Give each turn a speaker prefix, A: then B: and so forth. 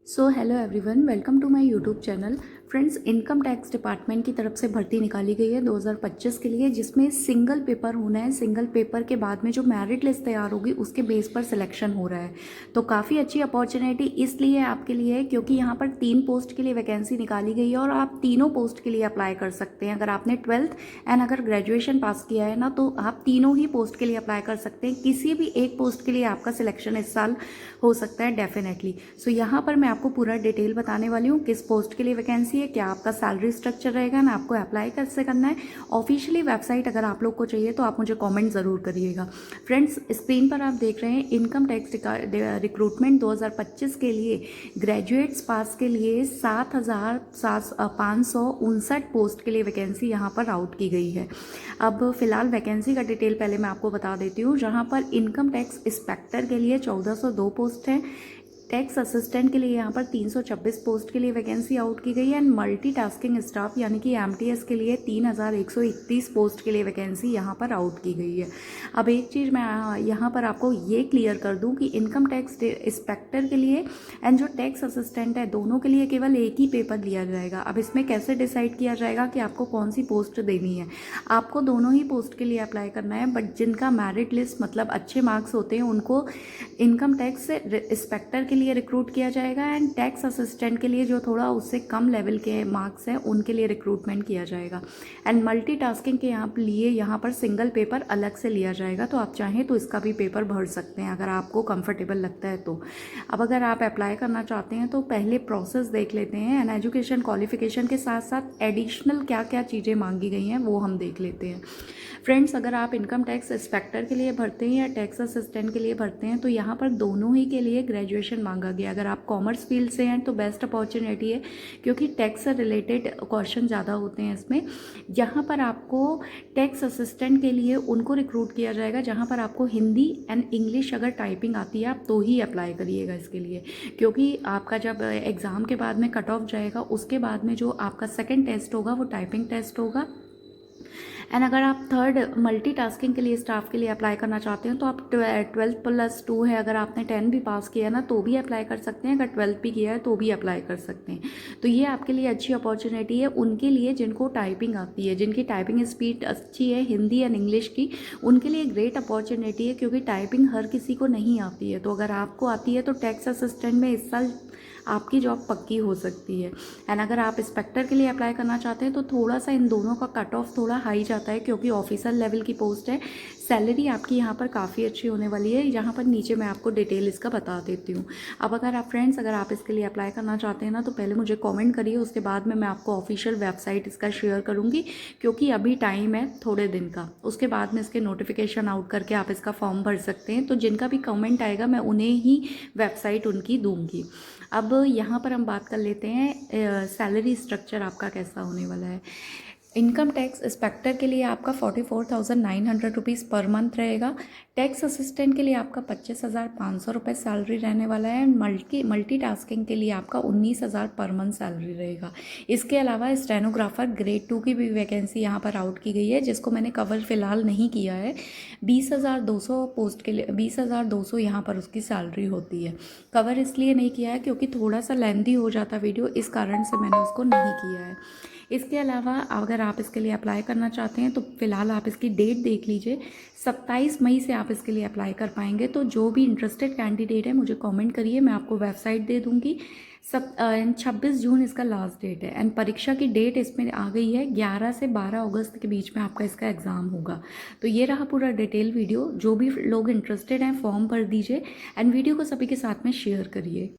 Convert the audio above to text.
A: So hello everyone, welcome to my YouTube channel. Friends, income tax department की तरफ से भर्ती निकाली गई है 2025 के लिए, जिसमें सिंगल पेपर होना है। सिंगल पेपर के बाद में जो मेरिट लिस्ट तैयार होगी उसके बेस पर सिलेक्शन हो रहा है। तो काफ़ी अच्छी अपॉर्चुनिटी इसलिए आपके लिए है क्योंकि यहाँ पर 3 पोस्ट के लिए वैकेंसी निकाली गई है और आप तीनों पोस्ट के लिए अप्लाई कर सकते हैं। अगर आपने 12th एंड अगर ग्रेजुएशन पास किया है ना, तो आप तीनों ही पोस्ट के लिए अप्लाई कर सकते हैं। किसी भी एक पोस्ट के लिए आपका सिलेक्शन इस साल हो सकता है डेफिनेटली। सो यहाँ पर मैं आपको पूरा डिटेल बताने वाली हूँ किस पोस्ट के लिए वैकेंसी है, क्या आपका सैलरी स्ट्रक्चर रहेगा ना, आपको अप्लाई कैसे करना है। ऑफिशियली वेबसाइट अगर आप लोग को चाहिए तो आप मुझे कमेंट ज़रूर करिएगा। फ्रेंड्स, स्क्रीन पर आप देख रहे हैं इनकम टैक्स रिक्रूटमेंट 2025 के लिए ग्रेजुएट्स पास के लिए 7,559 पोस्ट के लिए वैकेंसी यहाँ पर आउट की गई है। अब फिलहाल वैकेंसी का डिटेल पहले मैं आपको बता देती हूँ। जहाँ पर इनकम टैक्स इंस्पेक्टर के लिए 1402 पोस्ट है, टैक्स असिस्टेंट के लिए यहाँ पर 326 पोस्ट के लिए वैकेंसी आउट की गई है एंड मल्टीटास्किंग स्टाफ यानी कि एमटीएस के लिए 3131 पोस्ट के लिए वैकेंसी यहाँ पर आउट की गई है। अब एक चीज़ मैं यहाँ पर आपको ये क्लियर कर दूँ कि इनकम टैक्स इंस्पेक्टर के लिए एंड जो टैक्स असिस्टेंट है, दोनों के लिए केवल एक ही पेपर लिया जाएगा। अब इसमें कैसे डिसाइड किया जाएगा कि आपको कौन सी पोस्ट देनी है। आपको दोनों ही पोस्ट के लिए अप्लाई करना है, बट जिनका मेरिट लिस्ट मतलब अच्छे मार्क्स होते हैं उनको इनकम टैक्स इंस्पेक्टर के लिए रिक्रूट किया जाएगा एंड टैक्स असिस्टेंट के लिए जो थोड़ा उससे कम लेवल के मार्क्स हैं उनके लिए रिक्रूटमेंट किया जाएगा। एंड मल्टीटास्किंग के लिए यहाँ पर सिंगल पेपर अलग से लिया जाएगा, तो आप चाहें तो इसका भी पेपर भर सकते हैं अगर आपको कंफर्टेबल लगता है तो। अब अगर आप अप्लाई करना चाहते हैं तो पहले प्रोसेस देख लेते हैं एंड एजुकेशन क्वालिफिकेशन के साथ साथ एडिशनल क्या क्या चीज़ें मांगी गई हैं वो हम देख लेते हैं। फ्रेंड्स, अगर आप इनकम टैक्स इंस्पेक्टर के लिए भरते हैं या टैक्स असिस्टेंट के लिए भरते हैं तो यहाँ पर दोनों ही के लिए ग्रेजुएशन मांगा गया। अगर आप कॉमर्स फील्ड से हैं तो बेस्ट अपॉर्चुनिटी है क्योंकि टैक्स से रिलेटेड क्वेश्चन ज़्यादा होते हैं इसमें। यहाँ पर आपको टैक्स असिस्टेंट के लिए उनको रिक्रूट किया जाएगा जहाँ पर आपको हिंदी एंड इंग्लिश अगर टाइपिंग आती है आप तो ही अप्लाई करिएगा इसके लिए, क्योंकि आपका जब एग्ज़ाम के बाद में कट ऑफ जाएगा उसके बाद में जो आपका सेकेंड टेस्ट होगा वो टाइपिंग टेस्ट होगा। एंड अगर आप थर्ड मल्टीटास्किंग के लिए स्टाफ के लिए अप्लाई करना चाहते हैं तो आप 12+2 है, अगर आपने 10 भी पास किया ना तो भी अप्लाई कर सकते हैं, अगर 12 भी किया है तो भी अप्लाई कर सकते हैं। तो ये आपके लिए अच्छी अपॉर्चुनिटी है उनके लिए जिनको टाइपिंग आती है, जिनकी टाइपिंग स्पीड अच्छी है हिंदी एंड इंग्लिश की, उनके लिए ग्रेट अपॉर्चुनिटी है क्योंकि टाइपिंग हर किसी को नहीं आती है। तो अगर आपको आती है तो टैक्स असिस्टेंट में इस साल आपकी जॉब पक्की हो सकती है। एंड अगर आप इंस्पेक्टर के लिए अप्लाई करना चाहते हैं तो थोड़ा सा इन दोनों का कट ऑफ थोड़ा हाई जाता है क्योंकि ऑफिसर लेवल की पोस्ट है। सैलरी आपकी यहाँ पर काफ़ी अच्छी होने वाली है। यहाँ पर नीचे मैं आपको डिटेल इसका बता देती हूँ। अब अगर आप फ्रेंड्स अगर आप इसके लिए अप्लाई करना चाहते हैं ना तो पहले मुझे कमेंट करिए, उसके बाद में मैं आपको ऑफिशियल वेबसाइट इसका शेयर करूँगी क्योंकि अभी टाइम है थोड़े दिन का। उसके बाद में इसके नोटिफिकेशन आउट करके आप इसका फॉर्म भर सकते हैं। तो जिनका भी कमेंट आएगा मैं उन्हें ही वेबसाइट उनकी दूंगी। अब यहाँ पर हम बात कर लेते हैं सैलरी स्ट्रक्चर आपका कैसा होने वाला है। इनकम टैक्स इंस्पेक्टर के लिए आपका 44,900 रुपीज़ पर मंथ रहेगा। टैक्स असिस्टेंट के लिए आपका 25,500 रुपये सैलरी रहने वाला है। मल्टीटास्किंग के लिए आपका 19,000 पर मंथ सैलरी रहेगा। इसके अलावा स्टेनोग्राफर ग्रेड 2 की भी वैकेंसी यहाँ पर आउट की गई है जिसको मैंने कवर फिलहाल नहीं किया है। 20,200 पोस्ट के लिए 20,200 यहाँ पर उसकी सैलरी होती है। कवर इसलिए नहीं किया है क्योंकि थोड़ा सा लेंथी हो जाता वीडियो, इस कारण से मैंने उसको नहीं किया है। इसके अलावा अगर आप इसके लिए अप्लाई करना चाहते हैं तो फिलहाल आप इसकी डेट देख लीजिए, 27 मई से आप इसके लिए अप्लाई कर पाएंगे। तो जो भी इंटरेस्टेड कैंडिडेट है मुझे कमेंट करिए, मैं आपको वेबसाइट दे दूँगी। 26 जून इसका लास्ट डेट है एंड परीक्षा की डेट इसमें आ गई है 11 से 12 अगस्त के बीच में आपका इसका एग्ज़ाम होगा। तो ये रहा पूरा डिटेल वीडियो। जो भी लोग इंटरेस्टेड हैं फॉर्म भर दीजिए एंड वीडियो को सभी के साथ में शेयर करिए।